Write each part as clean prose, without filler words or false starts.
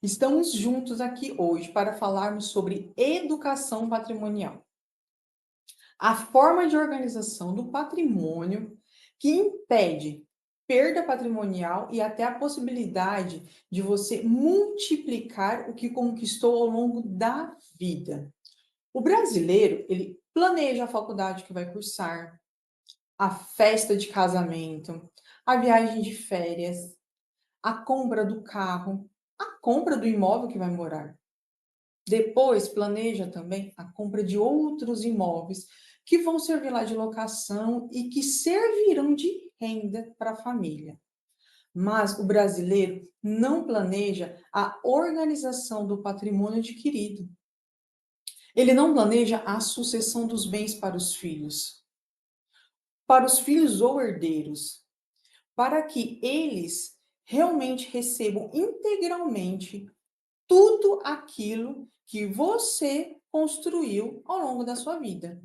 Estamos juntos aqui hoje para falarmos sobre educação patrimonial, a forma de organização do patrimônio que impede perda patrimonial e até a possibilidade de você multiplicar o que conquistou ao longo da vida. O brasileiro, ele planeja a faculdade que vai cursar, a festa de casamento, a viagem de férias, a compra do carro, a compra do imóvel que vai morar. Depois, planeja também a compra de outros imóveis que vão servir lá de locação e que servirão de renda para a família. Mas o brasileiro não planeja a organização do patrimônio adquirido. Ele não planeja a sucessão dos bens para os filhos ou herdeiros, para que eles realmente recebam integralmente tudo aquilo que você construiu ao longo da sua vida.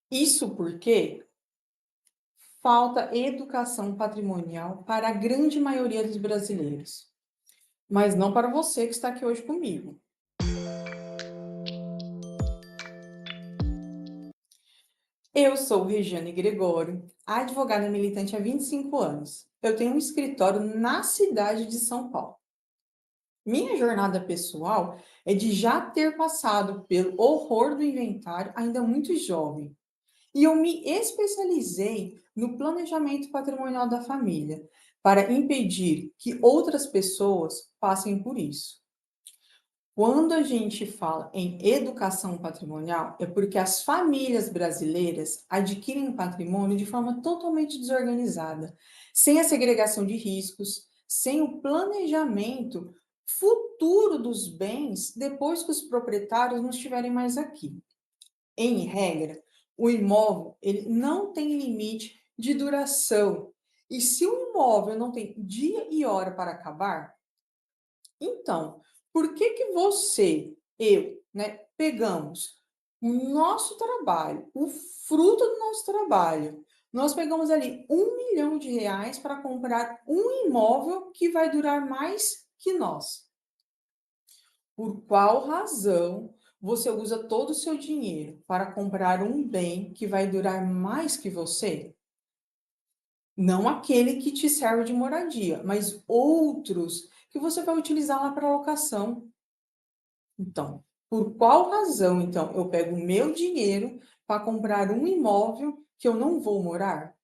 Isso porque falta educação patrimonial para a grande maioria dos brasileiros, mas não para você que está aqui hoje comigo. Eu sou Regiane Gregório, advogada militante há 25 anos. Eu tenho um escritório na cidade de São Paulo. Minha jornada pessoal é de já ter passado pelo horror do inventário ainda muito jovem. E eu me especializei no planejamento patrimonial da família, para impedir que outras pessoas passem por isso. Quando a gente fala em educação patrimonial, é porque as famílias brasileiras adquirem patrimônio de forma totalmente desorganizada, sem a segregação de riscos, sem o planejamento futuro dos bens depois que os proprietários não estiverem mais aqui. Em regra, o imóvel ele não tem limite de duração. E se o imóvel não tem dia e hora para acabar, então, por que que você, eu, né, pegamos o nosso trabalho, o fruto do nosso trabalho, nós pegamos ali R$ 1 milhão para comprar um imóvel que vai durar mais que nós? Por qual razão você usa todo o seu dinheiro para comprar um bem que vai durar mais que você? Não aquele que te serve de moradia, mas outros que você vai utilizar lá para locação. Então, por qual razão, então, eu pego o meu dinheiro para comprar um imóvel que eu não vou morar?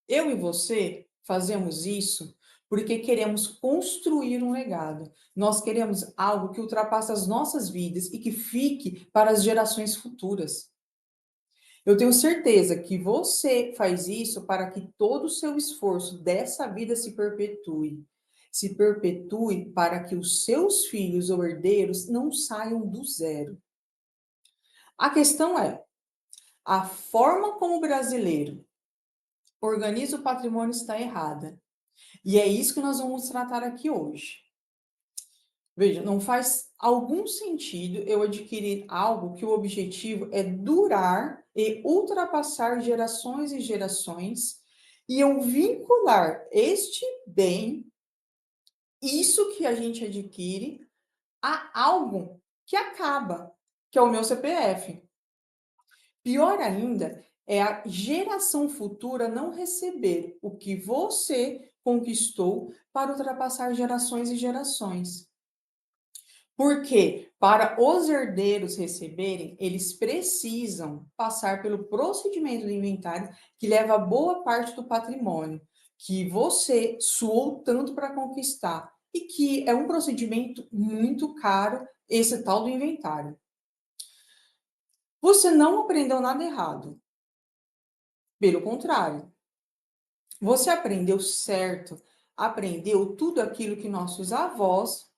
Eu e você fazemos isso porque queremos construir um legado. Nós queremos algo que ultrapasse as nossas vidas e que fique para as gerações futuras. Eu tenho certeza que você faz isso para que todo o seu esforço dessa vida se perpetue. Se perpetue para que os seus filhos ou herdeiros não saiam do zero. A questão é, a forma como o brasileiro organiza o patrimônio está errada. E é isso que nós vamos tratar aqui hoje. Veja, não faz algum sentido eu adquirir algo que o objetivo é durar e ultrapassar gerações e gerações, e eu vincular este bem, isso que a gente adquire, a algo que acaba, que é o meu CPF. Pior ainda é a geração futura não receber o que você conquistou para ultrapassar gerações e gerações. Porque para os herdeiros receberem, eles precisam passar pelo procedimento do inventário, que leva boa parte do patrimônio, que você suou tanto para conquistar, e que é um procedimento muito caro, esse tal do inventário. Você não aprendeu nada errado, pelo contrário, você aprendeu certo, aprendeu tudo aquilo que nossos avós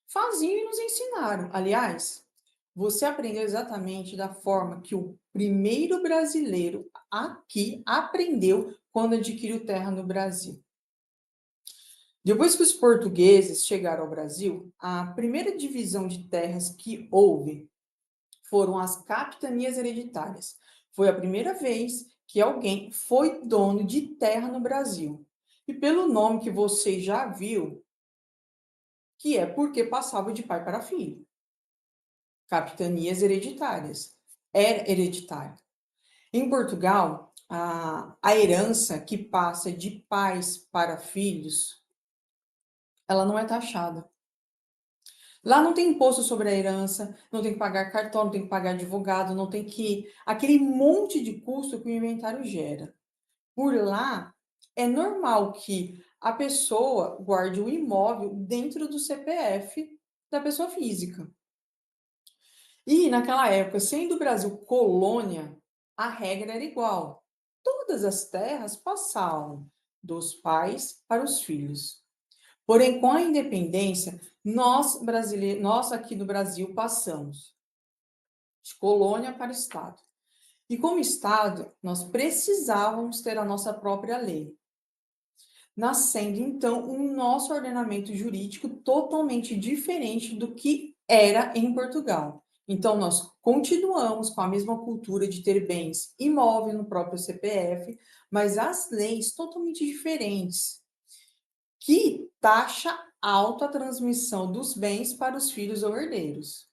faziam e nos ensinaram. Aliás, você aprendeu exatamente da forma que o primeiro brasileiro aqui aprendeu quando adquiriu terra no Brasil. Depois que os portugueses chegaram ao Brasil, a primeira divisão de terras que houve foram as capitanias hereditárias. Foi a primeira vez que alguém foi dono de terra no Brasil. E pelo nome que você já viu, que é porque passava de pai para filho. Capitanias hereditárias. Era hereditário. Em Portugal, a herança que passa de pais para filhos, ela não é taxada. Lá não tem imposto sobre a herança, não tem que pagar cartório, não tem que pagar advogado, não tem que... aquele monte de custo que o inventário gera. Por lá, é normal que a pessoa guarde o imóvel dentro do CPF da pessoa física. E naquela época, sendo o Brasil colônia, a regra era igual. Todas as terras passavam dos pais para os filhos. Porém, com a independência, nós brasileiros, nós aqui do Brasil passamos de colônia para Estado. E como Estado, nós precisávamos ter a nossa própria lei. Nascendo, então, um nosso ordenamento jurídico totalmente diferente do que era em Portugal. Então, nós continuamos com a mesma cultura de ter bens imóveis no próprio CPF, mas as leis totalmente diferentes, que taxa alta a transmissão dos bens para os filhos ou herdeiros.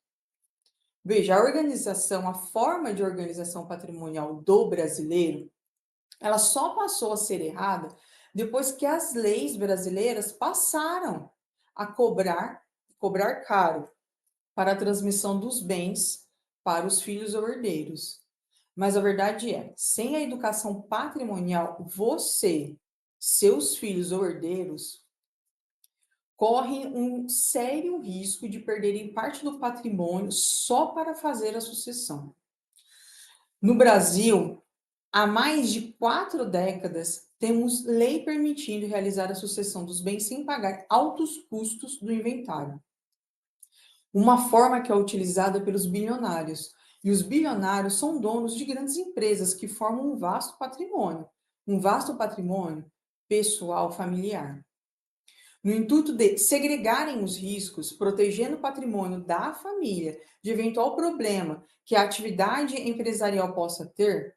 Veja, a organização, a forma de organização patrimonial do brasileiro, ela só passou a ser errada depois que as leis brasileiras passaram a cobrar caro para a transmissão dos bens para os filhos ou herdeiros. Mas a verdade é, sem a educação patrimonial, você, seus filhos ou herdeiros, correm um sério risco de perderem parte do patrimônio só para fazer a sucessão. No Brasil, há mais de 4 décadas, temos lei permitindo realizar a sucessão dos bens sem pagar altos custos do inventário. Uma forma que é utilizada pelos bilionários. E os bilionários são donos de grandes empresas que formam um vasto patrimônio pessoal familiar. No intuito de segregarem os riscos, protegendo o patrimônio da família de eventual problema que a atividade empresarial possa ter,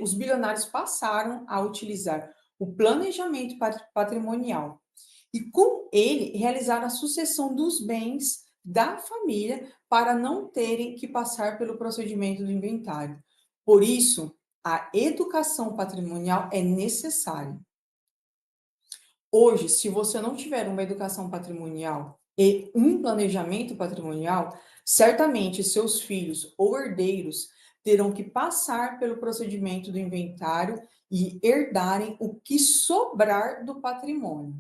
os bilionários passaram a utilizar o planejamento patrimonial e, com ele, realizar a sucessão dos bens da família para não terem que passar pelo procedimento do inventário. Por isso, a educação patrimonial é necessária. Hoje, se você não tiver uma educação patrimonial e um planejamento patrimonial, certamente seus filhos ou herdeiros terão que passar pelo procedimento do inventário e herdarem o que sobrar do patrimônio.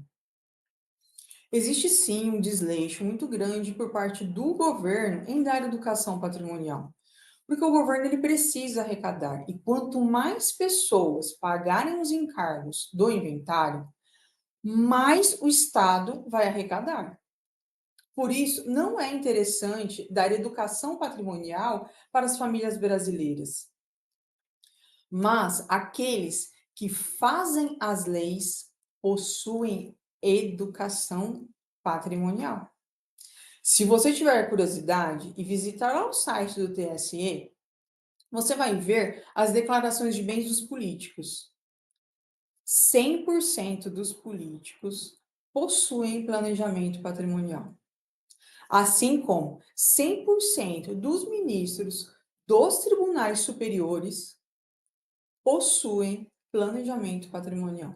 Existe sim um desleixo muito grande por parte do governo em dar educação patrimonial, porque o governo ele precisa arrecadar, e quanto mais pessoas pagarem os encargos do inventário, mais o Estado vai arrecadar. Por isso, não é interessante dar educação patrimonial para as famílias brasileiras. Mas aqueles que fazem as leis possuem educação patrimonial. Se você tiver curiosidade e visitar lá o site do TSE, você vai ver as declarações de bens dos políticos. 100% dos políticos possuem planejamento patrimonial. Assim como 100% dos ministros dos tribunais superiores possuem planejamento patrimonial.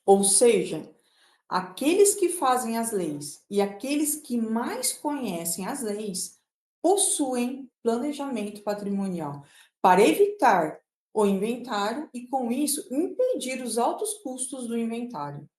Ou seja, aqueles que fazem as leis e aqueles que mais conhecem as leis possuem planejamento patrimonial para evitar o inventário e, com isso, impedir os altos custos do inventário.